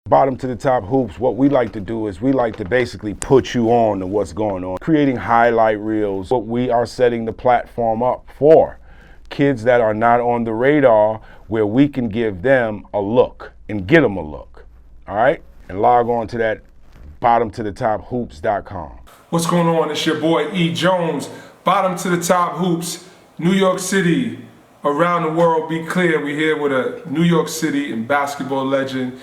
Bottom to the Top Hoops, what we like to do is we like to basically put you on to what's going on. Creating highlight reels, what we are setting the platform up for. Kids that are not on the radar, where we can give them a look and get them a look, all right? And log on to that bottomtothetop.hoops.com. What's going on? It's your boy E. Jones. Bottom to the Top Hoops, New York City, around the world. Be clear, we're here with a New York City and basketball legend,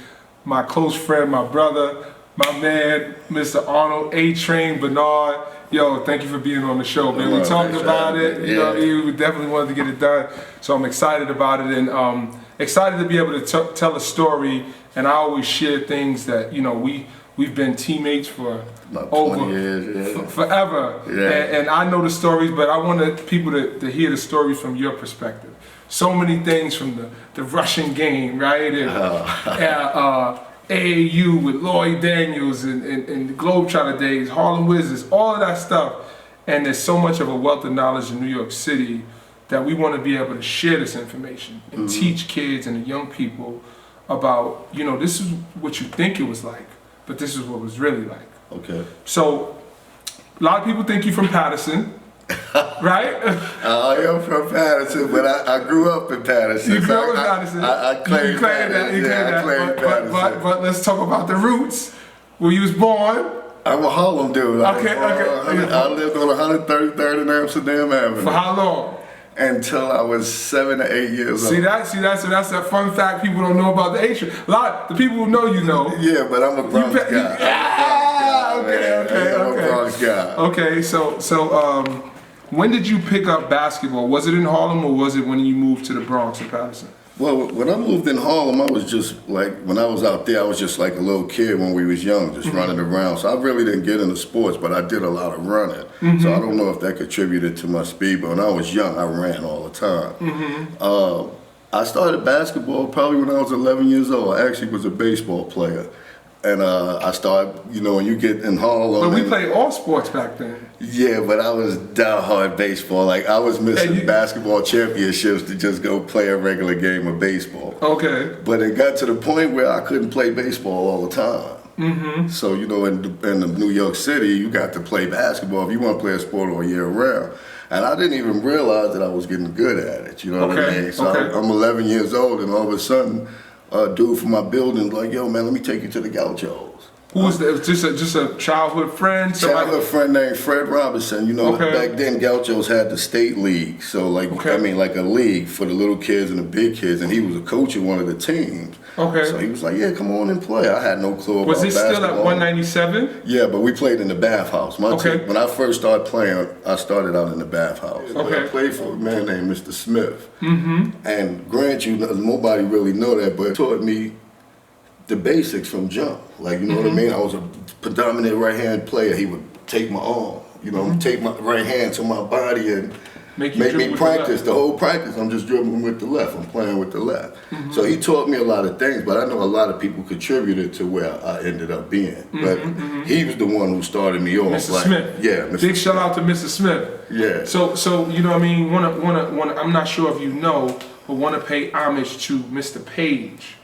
my close friend, my brother, my man, Mr. Arnold A-Train Bernard. Yo, thank you for being on the show, man. We talked about it. You know, we definitely wanted to get it done. So I'm excited about it, and excited to be able to tell a story. And I always share things that, you know, we've been teammates for about over 20 years, forever. Yeah. And I know the stories, but I want people to hear the stories from your perspective. So many things from the Russian game, right? And, AAU with Lloyd Daniels and the Globetrotter days, Harlem Wizards, all of that stuff. And there's so much of a wealth of knowledge in New York City that we want to be able to share this information and teach kids and the young people about, you know, this is what you think it was like, but this is what it was really like. Okay. So, a lot of people think you're from Patterson, right? I am from Patterson, but I grew up in Patterson. You grew up in Patterson. I claim that. You claim that. Patterson. But let's talk about the roots. Where you was born. I'm a Harlem dude. Okay. I lived on 133rd and Amsterdam Avenue. For how long? Until I was 7 or 8 years old. See that? So that's that fun fact people don't know about the Asian. A lot the people who know you know. Yeah, but I'm a Bronx guy. Okay. I'm a Bronx guy. Okay, so when did you pick up basketball? Was it in Harlem or was it when you moved to the Bronx in Patterson? Well, when I moved in Harlem, I was just like, when I was out there, I was just like a little kid when we was young, just running around. So I really didn't get into sports, but I did a lot of running. So I don't know if that contributed to my speed, but when I was young, I ran all the time. I started basketball probably when I was 11 years old. I actually was a baseball player. And I started, you know, when you get in Harlem. But we played all sports back then. Yeah, but I was diehard baseball. Like, I was missing basketball championships to just go play a regular game of baseball. Okay. But it got to the point where I couldn't play baseball all the time. So, you know, in New York City, you got to play basketball if you want to play a sport all year round. And I didn't even realize that I was getting good at it, you know what I mean? So I'm 11 years old, and all of a sudden, a dude from my building like, yo, man, let me take you to the Gauchos. Who was that? Just a childhood friend? Childhood friend named Fred Robinson. You know, back then Gauchos had the state league. So like, I mean, like a league for the little kids and the big kids. And he was a coach of one of the teams. Okay. So he was like, yeah, come on and play. I had no clue about basketball. Was it still at 197? Yeah, but we played in the bathhouse. When I first started playing, I started out in the bathhouse. I played for a man named Mr. Smith. And grant you, nobody really know that, but he taught me the basics from jump. Like, you know what I mean? I was a predominant right-hand player. He would take my arm, you know, take my right hand to my body and make me practice. The whole practice, I'm just dribbling with the left. I'm playing with the left. So he taught me a lot of things, but I know a lot of people contributed to where I ended up being. But he was the one who started me off. Mr. Smith. Yeah, Mr. Big shout out to Mr. Smith. Yeah. So you know what I mean? I'm not sure if you know, but want to pay homage to Mr. Page.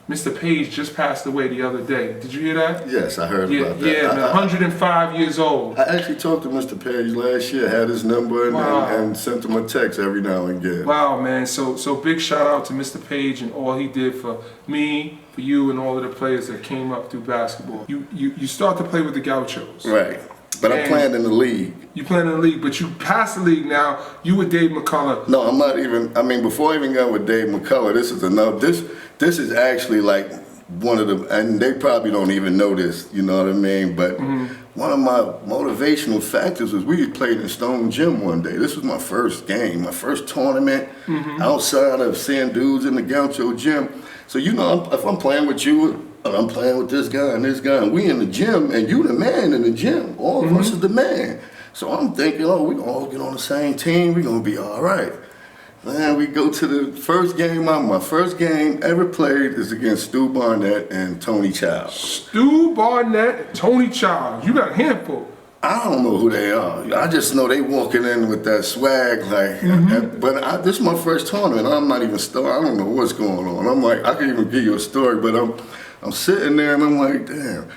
Mr. Page just passed away the other day. Did you hear that? Yes, I heard about that. Yeah, man, 105 years old. I actually talked to Mr. Page last year, had his number, and sent him a text every now and again. Wow, man. So big shout out to Mr. Page and all he did for me, for you, and all of the players that came up through basketball. You start to play with the Gauchos. Right. But I'm playing in the league. You playing in the league, but you passed the league now. You with Dave McCullough. No, I'm not even. I mean, before I even got with Dave McCullough, this is enough. This is actually like one of the, and they probably don't even know this, you know what I mean? But one of my motivational factors was we played in Stone Gym one day. This was my first game, my first tournament outside of seeing dudes in the Gaucho gym. So, you know, if I'm playing with you, I'm playing with this guy, and we in the gym, and you the man in the gym. All of us is the man. So I'm thinking, oh, we're going to all get on the same team. We're going to be all right. Man, we go to the first game. My first game ever played is against Stu Barnett and Tony Childs. Stu Barnett and Tony Childs. You got a handful. I don't know who they are. I just know they walking in with that swag, like. But this is my first tournament. I'm not even starting. I don't know what's going on. I'm like, I can even give you a story, but I'm sitting there and I'm like, damn,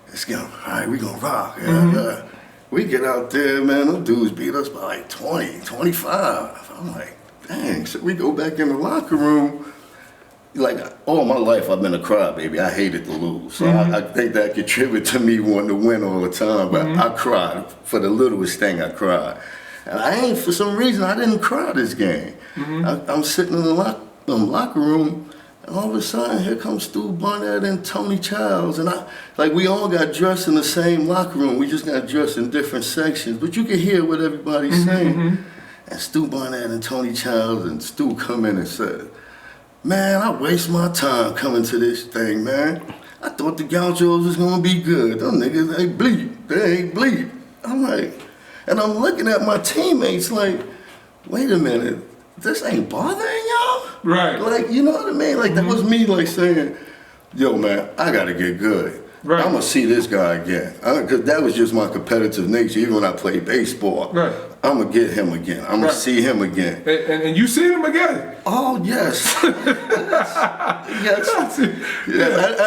it's going. All right, we gonna rock. Yeah. We get out there, man. Them dudes beat us by like 20, 25. I'm like, dang. So we go back in the locker room. Like, all my life I've been a crybaby. I hated to lose. So I think that contributed to me wanting to win all the time. But I cried. For the littlest thing, I cried. And for some reason, I didn't cry this game. I'm sitting in the locker room, and all of a sudden, here comes Stu Barnett and Tony Childs. And we all got dressed in the same locker room. We just got dressed in different sections. But you can hear what everybody's saying. And Stu Barnett and Tony Childs and Stu come in and said, man, I waste my time coming to this thing, man. I thought the Gauchos was gonna be good. Them niggas, they bleed. They ain't bleed. I'm like, and I'm looking at my teammates like, wait a minute, this ain't bothering y'all? Right. Like, you know what I mean? Like, that was me like saying, yo, man, I gotta get good. Right. I'm gonna see this guy again. Because that was just my competitive nature, even when I played baseball. Right. I'm gonna get him again. I'm gonna see him again. And you seen him again? Oh, yes. yes.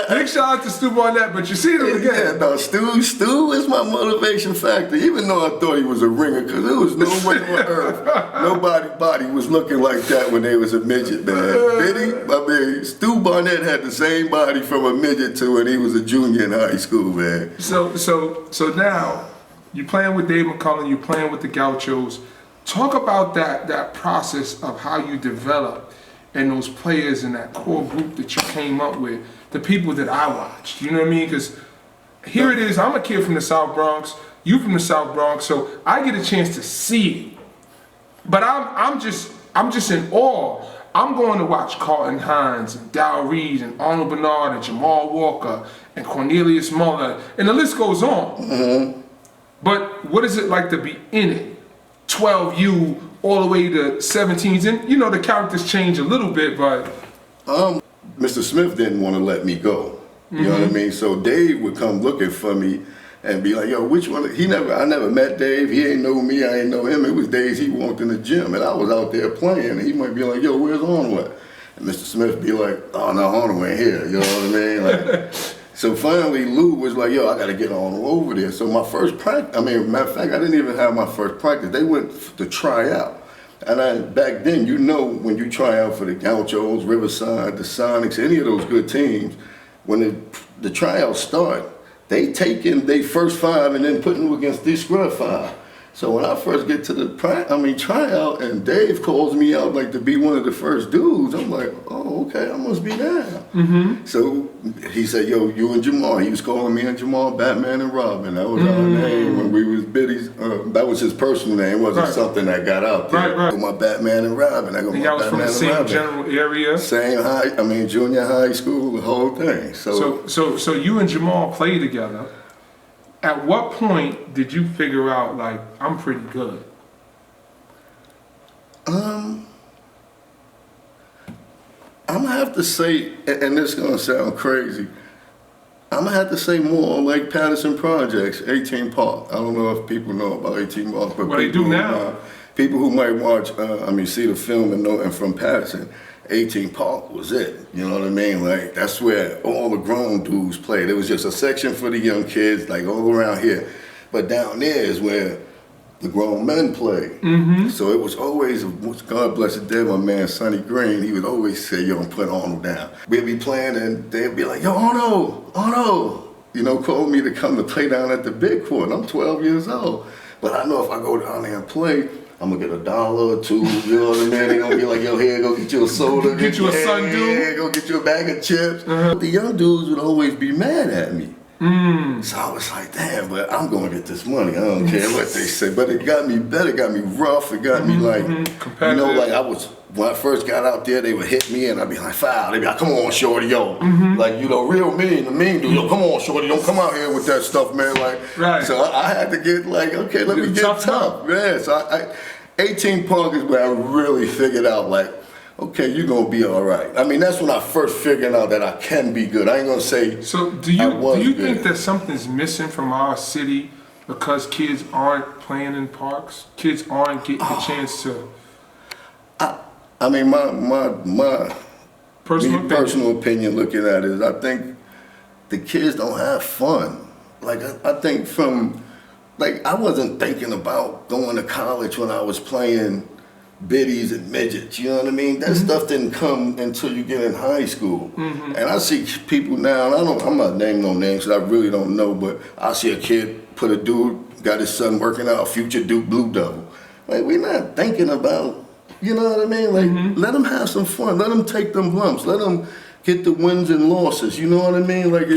Big shout out to Stu Barnett, but you seen him again. Yeah, no, Stu is my motivation factor, even though I thought he was a ringer, because there was no way on earth nobody's body was looking like that when they was a midget, man. Did he? I mean, Stu Barnett had the same body from a midget to when he was a junior in high school, man. So now, you're playing with Dave McCullough, you're playing with the Gauchos. Talk about that process of how you develop and those players in that core group that you came up with, the people that I watched. You know what I mean? Because here it is, I'm a kid from the South Bronx, you from the South Bronx, so I get a chance to see it. But I'm just in awe. I'm going to watch Carlton Hines and Dow Reed and Arnold Bernard and Jamal Walker and Cornelius Muller, and the list goes on. But what is it like to be in it? 12U all the way to 17s, and you know the characters change a little bit, but Mr. Smith didn't want to let me go. You know what I mean? So Dave would come looking for me and be like, yo, which one? I never met Dave. He ain't know me. I ain't know him. It was days he walked in the gym, and I was out there playing. And he might be like, yo, where's Arnold? And Mr. Smith be like, oh no, Arnold ain't here. You know what I mean? Like. So finally, Lou was like, yo, I got to get on over there. So my first practice, matter of fact, I didn't even have my first practice. They went to try out. And back then, you know, when you try out for the Gauchos, Riverside, the Sonics, any of those good teams, when the tryouts start, they take in their first 5 and then put them against these scrub 5. So when I first get to the tryout, and Dave calls me out like to be one of the first dudes, I'm like, oh, okay, I must be down. So he said, yo, you and Jamal. He was calling me and Jamal Batman and Robin. That was our name when we was biddies. That was his personal name. It wasn't something that got out there. Right. My Batman and Robin. I go, my y'all was Batman from the same Robin. general area? Same junior high school, the whole thing. So you and Jamal played together. At what point did you figure out, like, I'm pretty good? I'm gonna have to say, and this is gonna sound crazy, I'm gonna have to say more like Patterson Projects, 18 Park. I don't know if people know about 18 Park, but they do now. People who might watch, see the film and know, and from Patterson, 18 Park was it. You know what I mean? Like, that's where all the grown dudes played. There was just a section for the young kids, like all around here. But down there is where the grown men played. So it was always, God bless the dead, my man Sonny Green, he would always say, yo, put Arnold down. We'd be playing and they'd be like, yo, Arnold, you know, call me to come to play down at the big court. I'm 12 years old. But I know if I go down there and play, I'm gonna get $1 or $2, you know what I mean? They're gonna be like, yo, here, go get you a soda. Get you a Sundew. Yeah, go get you a bag of chips. The young dudes would always be mad at me. So I was like, damn, but I'm gonna get this money. I don't care what they say. But it got me better, it got me rough, it got me like, you know, like when I first got out there, they would hit me and I'd be like, foul. They'd be like, come on, shorty, yo. Like, you know, real mean, the mean dude, yo, come on, shorty, don't come out here with that stuff, man. Like, so I had to get like, okay, let me get tough. Yeah, so 18 Park is where I really figured out, like, okay, you're gonna be all right. I mean, that's when I first figured out that I can be good. I ain't gonna say. So do you think that something's missing from our city because kids aren't playing in parks? Kids aren't getting a chance to. I mean, my personal opinion looking at it is, I think the kids don't have fun. Like I think I wasn't thinking about going to college when I was playing biddies and midgets, you know what I mean? That stuff didn't come until you get in high school. And I see people now, and I'm not naming no names because I really don't know, but I see a kid put a dude, got his son working out, future Duke Blue Devil. Like, we're not thinking about, you know what I mean? Like, let them have some fun. Let them take them lumps. Let them get the wins and losses, you know what I mean? Like,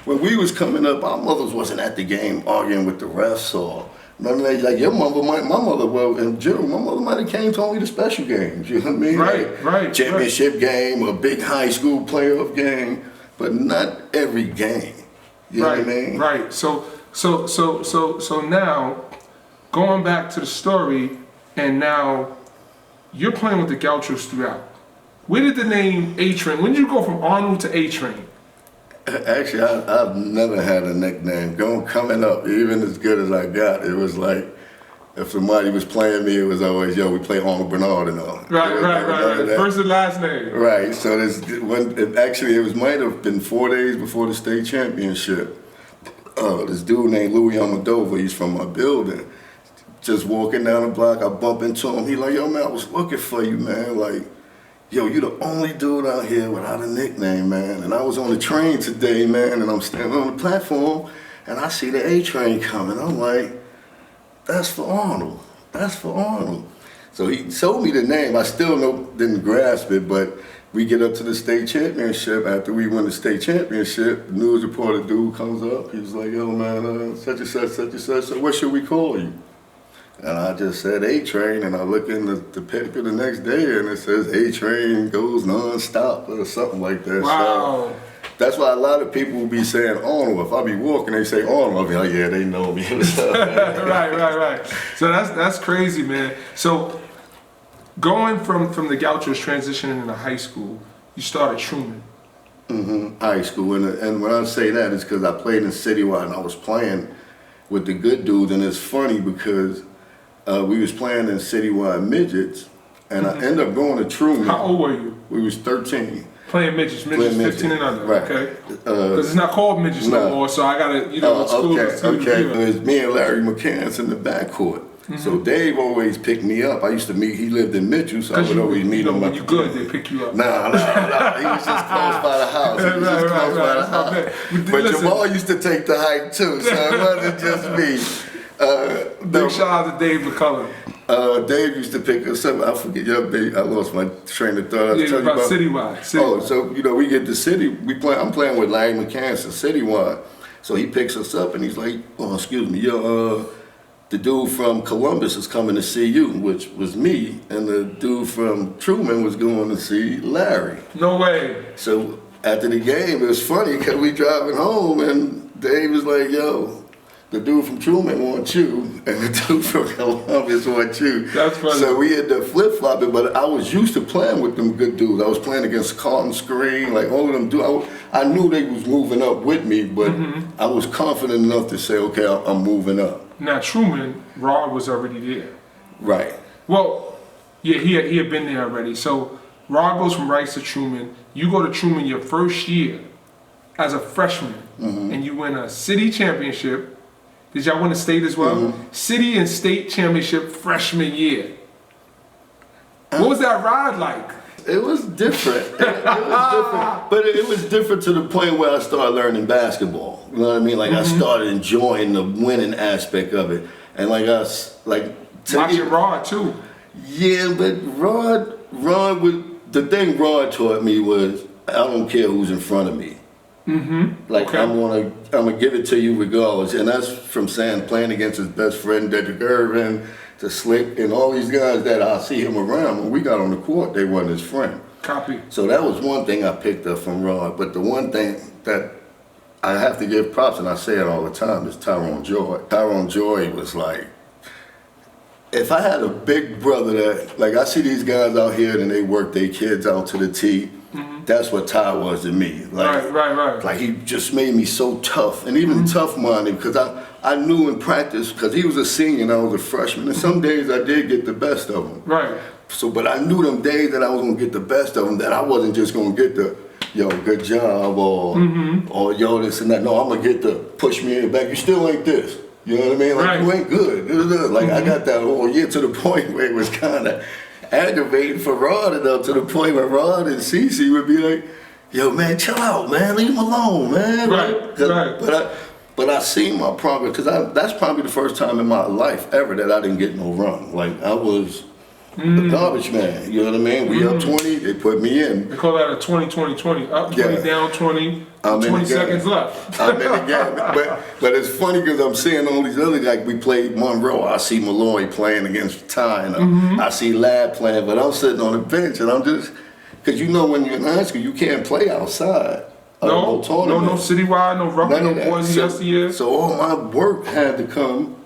when we was coming up, our mothers wasn't at the game arguing with the refs or none of that. Like, your mother might, my mother, well, in general, my mother might have came to only the special games, you know what I mean? Right. Championship game, a big high school playoff game, but not every game. You know what I mean? Right. So now, going back to the story, and now you're playing with the Gauchos throughout. Where did the name A-Train, when did you go from Arnold to A-Train? Actually, I've never had a nickname. Coming up, even as good as I got, it was like, if somebody was playing me, it was always, yo, we play Arnold Bernard and all. Right. First and last name. Right, so it might have been 4 days before the state championship. This dude named Louis Almodovar, he's from my building. Just walking down the block, I bump into him. He like, yo, man, I was looking for you, man. Like, yo, you the only dude out here without a nickname, man. And I was on the train today, man, and I'm standing on the platform, and I see the A-Train coming. I'm like, that's for Arnold. That's for Arnold. So he told me the name. I still didn't grasp it, but we get up to the state championship. After we win the state championship, the news reporter dude comes up. He was like, yo, man, such and such, so what should we call you? And I just said A-Train, and I look in the paper the next day, and it says A-Train goes nonstop or something like that. Wow. So that's why a lot of people will be saying Arnold. If I be walking, they say Arnold. I'll be like, yeah, they know me. Right. So that's crazy, man. So going from the Gauchos transitioning into high school, you started Truman. High school, and when I say that, it's because I played in Citywide, and I was playing with the good dudes, and it's funny because we was playing in Citywide midgets, and I ended up going to Truman. How old were you? We was 13. Playing midgets 15 and under, right. Okay. Because it's not called midgets no more, so I gotta, Okay. It was me and Larry McCants in the backcourt. So Dave always picked me up. I used to he lived in Mitchell, so I would always meet him. When you good, they pick you up. Nah. He was just close by the house. But Jamal used to take the hike too, so it wasn't just me. Big shout out to Dave McCullum. Dave used to pick us up. I forget your big. I lost my train of thought. Yeah, about Citywide. Oh, so we get to City. I'm playing with Larry McCants at Citywide. So he picks us up and he's like, "Oh, excuse me, the dude from Columbus is coming to see you," which was me, and the dude from Truman was going to see Larry. No way. So after the game, it was funny because we driving home and Dave was like, "Yo, the dude from Truman wants you, and the dude from Columbus wants you." That's funny. So we had to flip-flopping, but I was used to playing with them good dudes. I was playing against Carlton Screen, like all of them dudes. I knew they was moving up with me, but I was confident enough to say, okay, I'm moving up. Now Truman, Rod was already there. Right. Well, yeah, he had been there already. So Rod goes from Rice to Truman. You go to Truman your first year as a freshman, and you win a city championship. Did y'all win a state as well? City and state championship freshman year. What was that ride like? It was different. It was different. But it was different to the point where I started learning basketball. You know what I mean? Like I started enjoying the winning aspect of it. And watching Rod too. Yeah, but Rod the thing Rod taught me was I don't care who's in front of me. Like I'm gonna give it to you regardless, and that's from playing against his best friend Dedrick Irvin to Slick and all these guys that I see him around. When we got on the court, they weren't his friend. Copy. So that was one thing I picked up from Rod. But the one thing that I have to give props, and I say it all the time, is Tyrone Joy. Tyrone Joy was like, if I had a big brother that, like I see these guys out here and they work their kids out to the T, that's what Ty was to me. Like, right. Like he just made me so tough and even tough-minded because I knew in practice, because he was a senior and I was a freshman, and some days I did get the best of him. Right. So, but I knew them days that I was gonna get the best of them, that I wasn't just gonna get the, yo, good job, or yo, this and that. No, I'm gonna get the push me in the back. You still ain't this. You know what I mean? Like, you ain't good. Like, I got that whole year to the point where it was kind of aggravating for Rod, enough to the point where Rod and Cece would be like, yo, man, chill out, man. Leave him alone, man. Right. But I seen my progress, because that's probably the first time in my life ever that I didn't get no run. Like, I was the garbage man, you know what I mean? We up 20, they put me in. They call that a 20-20-20. Up 20, down 20, 20 seconds left. I'm in the game. But it's funny because I'm seeing all these other, like we played Monroe, I see Malloy playing against Ty, and I see Lad playing, but I'm sitting on the bench and I'm just, because you know when you're in high school, you can't play outside. No citywide, no rugby, no boys yesteryear. So all my work had to come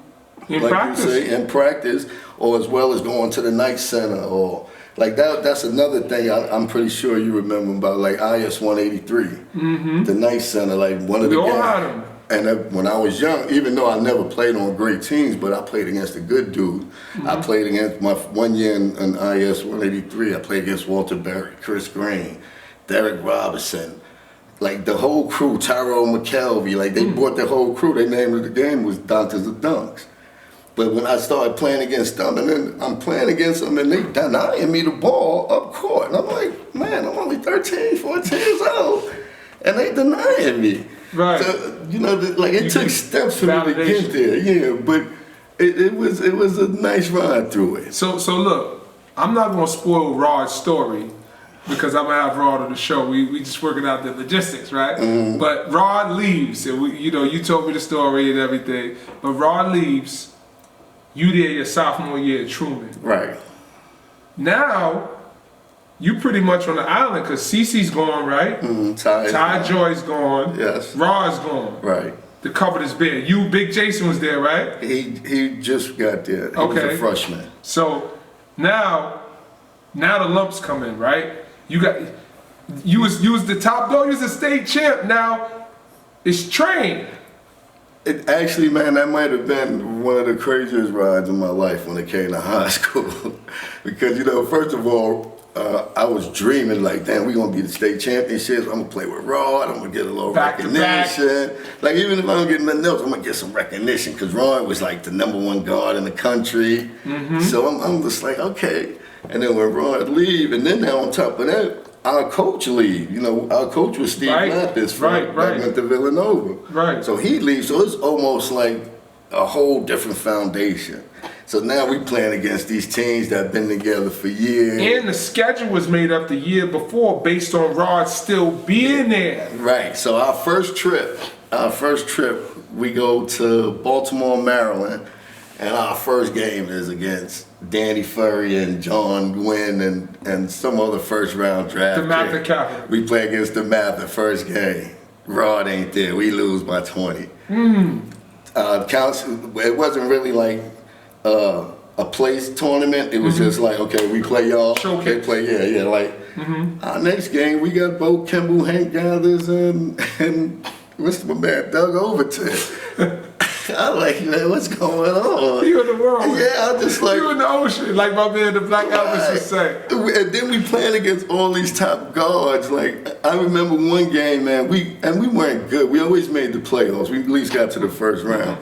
in like practice. You say, in practice, or as well as going to the night center, or like that's another thing I'm pretty sure you remember about, like IS 183, the night center, like one of the all had them. And when I was young, even though I never played on great teams, but I played against a good dude. I played against my 1 year in IS 183. I played against Walter Berry, Chris Green, Derek Robinson, like the whole crew, Tyrone McKelvey. Like they brought the whole crew. Their name of the game was Doctors of Dunks. But when I started playing against them, and then I'm playing against them, and they denying me the ball up court. And I'm like, man, I'm only 13, 14 years old, and they denying me. Right. So, you know, like it took steps for me to get there. Yeah, but it was a nice ride through it. So look, I'm not gonna spoil Rod's story because I'm gonna have Rod on the show. We just working out the logistics, right? But Rod leaves, and you told me the story and everything. But Rod leaves. You there your sophomore year at Truman. Right. Now, you pretty much on the island because Cece's gone, right? Ty Joy's gone. Yes. Rod's gone. Right. The cupboard is bare. You, Big Jason was there, right? He just got there. He was a freshman. So now the lumps come in, right? You was the top dog. You was the state champ. Now it's train. It actually, man, that might have been one of the craziest rides in my life when it came to high school. Because, first of all, I was dreaming like, damn, we're going to be the state championships. I'm going to play with Rod. I'm going to get a little recognition. Like, even if I don't get nothing else, I'm going to get some recognition. Because Rod was like the #1 guard in the country. So I'm just like, okay. And then when Rod leave, and then now on top of that, our coach leave. Our coach was Steve Mathis that went to Villanova. Right. So he leaves. So it's almost like a whole different foundation. So now we playing against these teams that have been together for years. And the schedule was made up the year before based on Rod still being there. Right. So our first trip, we go to Baltimore, Maryland. And our first game is against Danny Furry and John Gwynn and some other first-round draft. The Mather Capital. We play against the Mather first game. Rod ain't there. We lose by 20. It wasn't really like a place tournament. It was just like, okay, we play y'all. Showcase. They play, Like our next game, we got Bo Kimball, Hank Gathers, and what's my man, Doug Overton. I'm like, man, what's going on? You in the world. Yeah, I'm just like. You in the ocean, like my man, the Black Elvis would say. And then we playing against all these top guards. Like, I remember one game, man, we weren't good. We always made the playoffs. We at least got to the first round.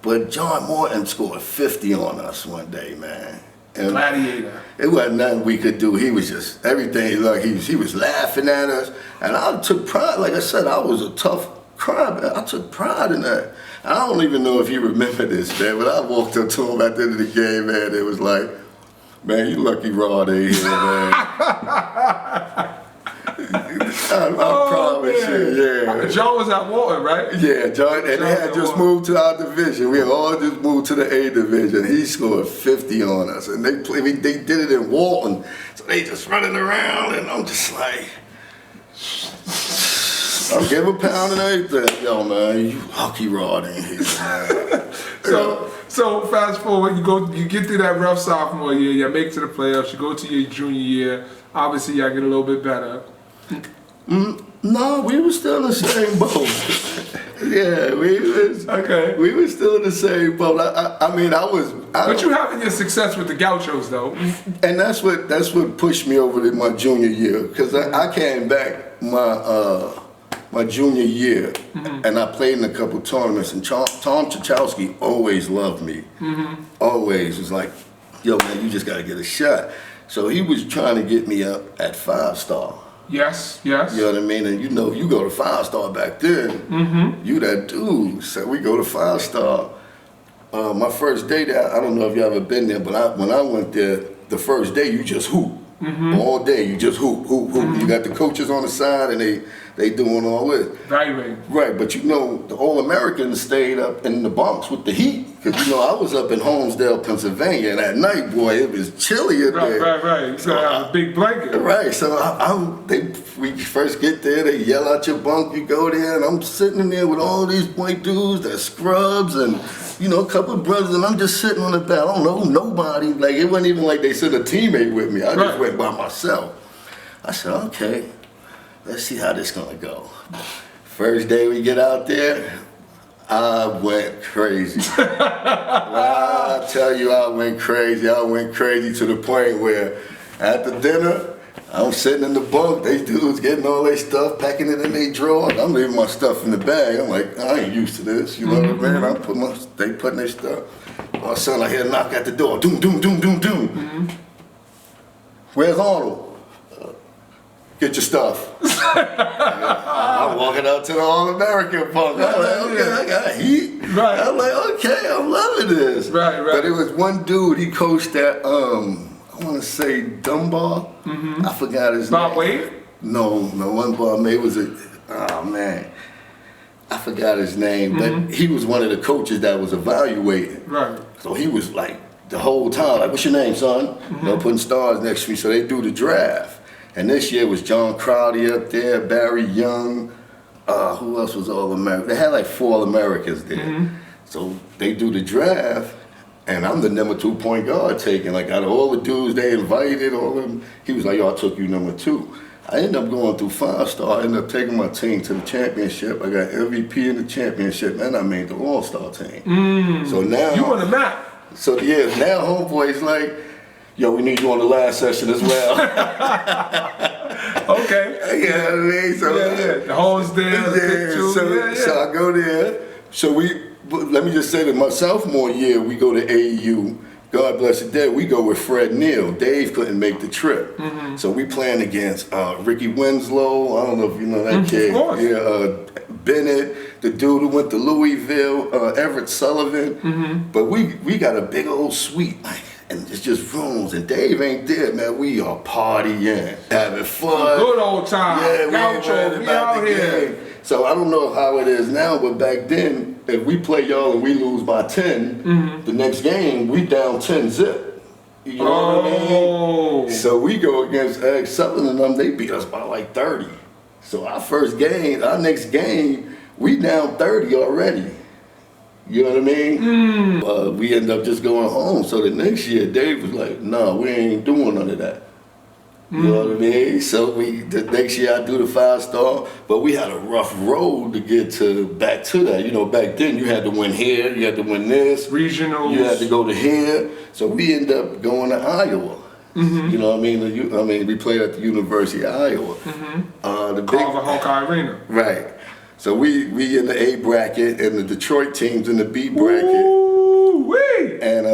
But John Morton scored 50 on us one day, man. And Gladiator. It wasn't nothing we could do. He was just, everything, like he was laughing at us. And I took pride, like I said, I was a tough crybaby. I took pride in that. I don't even know if you remember this, man, but I walked up to him at the end of the game, man. It was like, man, you lucky Rod ain't here, man. I promise you, yeah. John was at Walton, right? Yeah, John, and they had just moved to our division. We had all just moved to the A division. He scored 50 on us, and they did it in Walton, so they just running around, and I'm just like, I'll give a pound and everything. Yo, man, you lucky Rod ain't here, man. So fast forward, you get through that rough sophomore year, you make it to the playoffs, you go to your junior year. Obviously, y'all get a little bit better. No, we were still in the same boat. Yeah, we were still in the same boat. But you having your success with the Gauchos though, and that's what pushed me over to my junior year, because I came back my junior year, and I played in a couple tournaments, and Tom Chachowski always loved me. Always was like, yo man, you just gotta get a shot. So he was trying to get me up at 5-star. Yes. You know what I mean? And you go to 5-star back then, you that dude. So we go to 5-star. My first day there, I don't know if you ever been there, but when I went there, the first day you just hoop. All day you just hoop. You got the coaches on the side and they doing all this. Evaluating. Right, but the All-Americans stayed up in the Bronx with the heat. Because, I was up in Holmesdale, Pennsylvania, and at night, boy, it was chilly in there. Right. You gotta have a big blanket. Right, so we first get there, they yell out your bunk, you go there, and I'm sitting in there with all these white dudes that scrubs and, a couple of brothers, and I'm just sitting on the bed. I don't know nobody. Like, it wasn't even like they sent a teammate with me. I just went by myself. I said, okay, let's see how this gonna go. First day we get out there, I went crazy. When I tell you I went crazy to the point where at the dinner, I'm sitting in the bunk, they dudes getting all their stuff, packing it in their drawer. I'm leaving my stuff in the bag. I'm like, I ain't used to this, you know what I mean? They putting their stuff. All of a sudden I hear a knock at the door, doom, doom, doom, doom, doom. Where's Arnold? Get your stuff. I'm walking out to the All-American bunk. I'm like, okay, I got heat. Right. I'm like, okay, I'm loving this. Right. But it was one dude, he coached at, I want to say Dunbar. I forgot his name. Bob Wade? No, one Bob Wade was I forgot his name, but he was one of the coaches that was evaluating. Right. So he was like, the whole time, like, what's your name, son? Putting stars next to me, so they do the draft. And this year was John Crowdy up there, Barry Young, who else was All-American? They had like 4 All-Americans there. So they do the draft, and I'm the number 2 point guard taken. Like, out of all the dudes they invited, all of them, he was like, yo, I took you number 2. I ended up going through 5-star, I ended up taking my team to the championship. I got MVP in the championship, and I made the All-Star team. So now... You on the map. So yeah, now homeboy's like, yo, we need you on the last session as well. Okay. You know what I mean? So, The hole's there. So I go there. So let me just say that my sophomore year, we go to AEU. God bless the dead. We go with Fred Neal. Dave couldn't make the trip. So we playing against Ricky Winslow. I don't know if you know that kid. Of course. Yeah, Bennett, the dude who went to Louisville, Everett Sullivan. But we got a big old suite. And it's just rooms, and Dave ain't there, man. We are partying, having fun. Good old time. Yeah, we out here. So I don't know how it is now, but back then, if we play y'all and we lose by 10, the next game, we down 10-zip. You know what I mean? So we go against Ag Sutherland and them, they beat us by like 30. So our next game, we down 30 already. You know what I mean? We end up just going home. So the next year, Dave was like, nah, we ain't doing none of that. You know what I mean? So the next year I do the 5-star, but we had a rough road to get back to that. You know, back then you had to win here, you had to win this. Regionals. You had to go to here. So we end up going to Iowa. You know what I mean? We played at the University of Iowa. The Carver Hawkeye Arena. Right. So we in the A bracket and the Detroit team's in the B bracket. Ooh-wee. And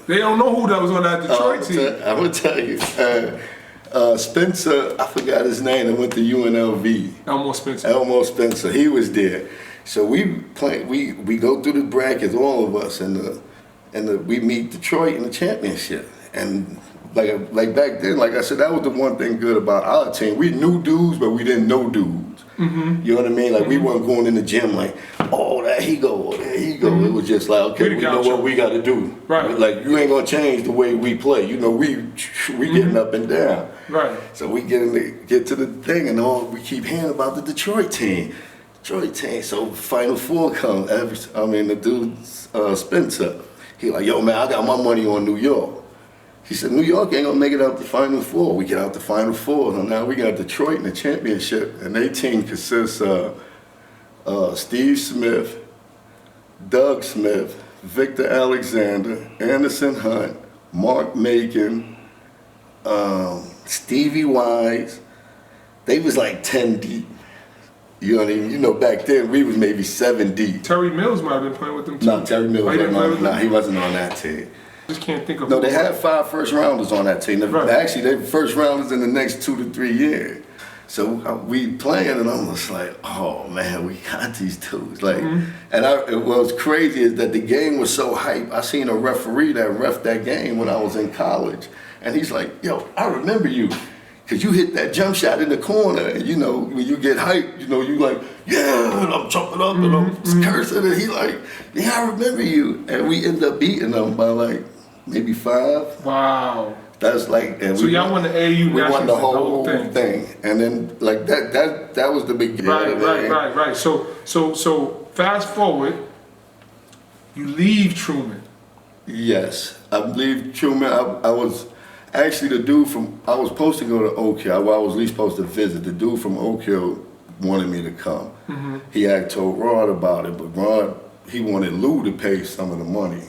they don't know who that was on that Detroit team. I'm gonna tell you. Spencer, I forgot his name, that went to UNLV. Elmo Spencer, he was there. So we go through the brackets, all of us, and we meet Detroit in the championship. And like back then, like I said, that was the one thing good about our team. We knew dudes, but we didn't know dudes. You know what I mean? Like we weren't going in the gym like, oh, there he go. It was just like, okay, we know what we got to do. Right. Like you ain't gonna change the way we play. You know, we getting up and down. Right. So we get to the thing, and we keep hearing about the Detroit team. So Final Four comes. The dude Spencer, He like, yo, man, I got my money on New York. He said, New York ain't gonna make it out the Final Four. We get out the Final Four, and now we got Detroit in the championship, and their team consists of Steve Smith, Doug Smith, Victor Alexander, Anderson Hunt, Mark Macon, Stevie Wise. They was like 10 deep. You know what I mean? You know, back then we was maybe 7 deep. Terry Mills might have been playing with them too. No, Terry Mills he wasn't on that team. Just can't think of. No, they had 5 first rounders on that team. Right. Actually, they were first rounders in the next 2 to 3 years. So we playing, and I'm just like, oh man, we got these dudes. Like, and what was crazy is that the game was so hype. I seen a referee that ref that game when I was in college, and he's like, yo, I remember you. Cause you hit that jump shot in the corner, and you know, when you get hyped, you know, you like, yeah, and I'm jumping up and I'm cursing, and he like, yeah, I remember you. And we end up beating them by like maybe 5. Wow. That's like, and so y'all won the AAU we won the whole thing. And then like that was the beginning. Right. So fast forward, you leave Truman. Yes, I leave Truman. I was actually the dude from, I was supposed to go to Oak Hill. Well, I was at least supposed to visit. The dude from Oak Hill wanted me to come. He had told Rod about it, but Rod, he wanted Lou to pay some of the money.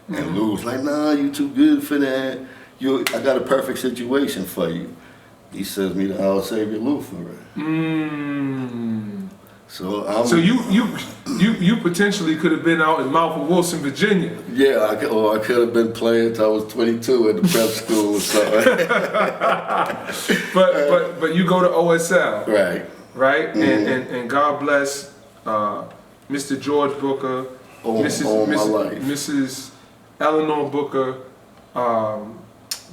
And Lou was like, nah, you too good for that. I got a perfect situation for you. He sends me to Al Xavier Lutheran. So you potentially could have been out in Mount Wilson, Virginia. Yeah, I could have been playing until I was 22 at the prep school or something. but you go to OSL. Right. And God bless Mr. George Booker, Mrs. Eleanor Booker,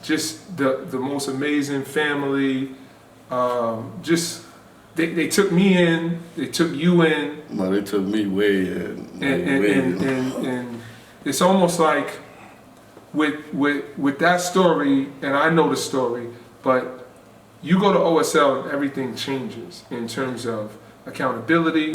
just the most amazing family. They took me in, they took you in. No, they took me way in. And it's almost like with that story, and I know the story, but you go to OSL and everything changes in terms of accountability,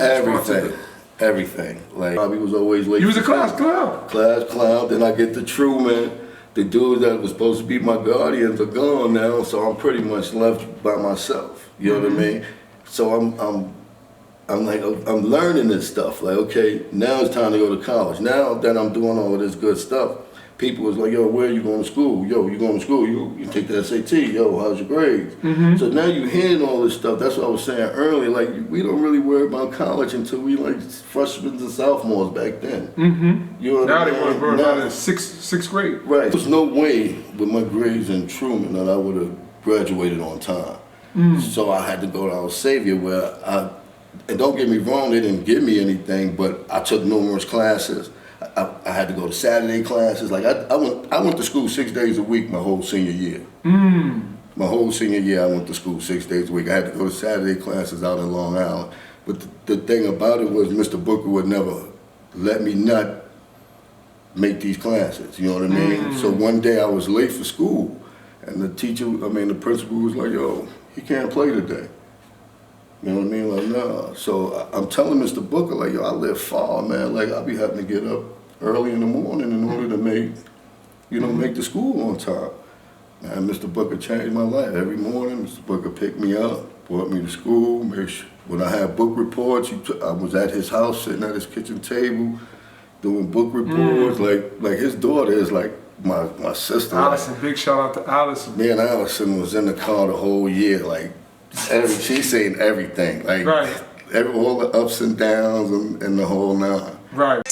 Everything. Like, Bobby was always late. He was a class clown. Class clown. Then I get to Truman. The dudes that was supposed to be my guardians are gone now, so I'm pretty much left by myself. You know what I mean? So I'm like, I'm learning this stuff. Like, okay, now it's time to go to college. Now that I'm doing all of this good stuff, people was like, yo, where are you going to school? Yo, you going to school? You take the SAT. Yo, how's your grades? So now you hearing all this stuff. That's what I was saying earlier. Like, we don't really worry about college until we like freshmen and sophomores back then. You know what now I mean? They want to worry about it in sixth grade. Right. There's no way with my grades in Truman that I would have graduated on time. So I had to go to Al Xavier where and don't get me wrong, they didn't give me anything, but I took numerous classes. I had to go to Saturday classes. Like I went to school 6 days a week my whole senior year. My whole senior year I went to school 6 days a week. I had to go to Saturday classes out in Long Island. But the thing about it was Mr. Booker would never let me not make these classes, you know what I mean? So one day I was late for school and the principal was like, yo, he can't play today. You know what I mean? Like, nah. So I'm telling Mr. Booker, like, yo, I live far, man. Like, I'll be having to get up early in the morning in order to make the school on time. And Mr. Booker changed my life. Every morning, Mr. Booker picked me up, brought me to school, when I had book reports, I was at his house, sitting at his kitchen table, doing book reports. Like his daughter is like my sister. Allison, big shout out to Allison. Me and Allison was in the car the whole year, like, she's seen everything, like all the ups and downs and the whole nine. Right.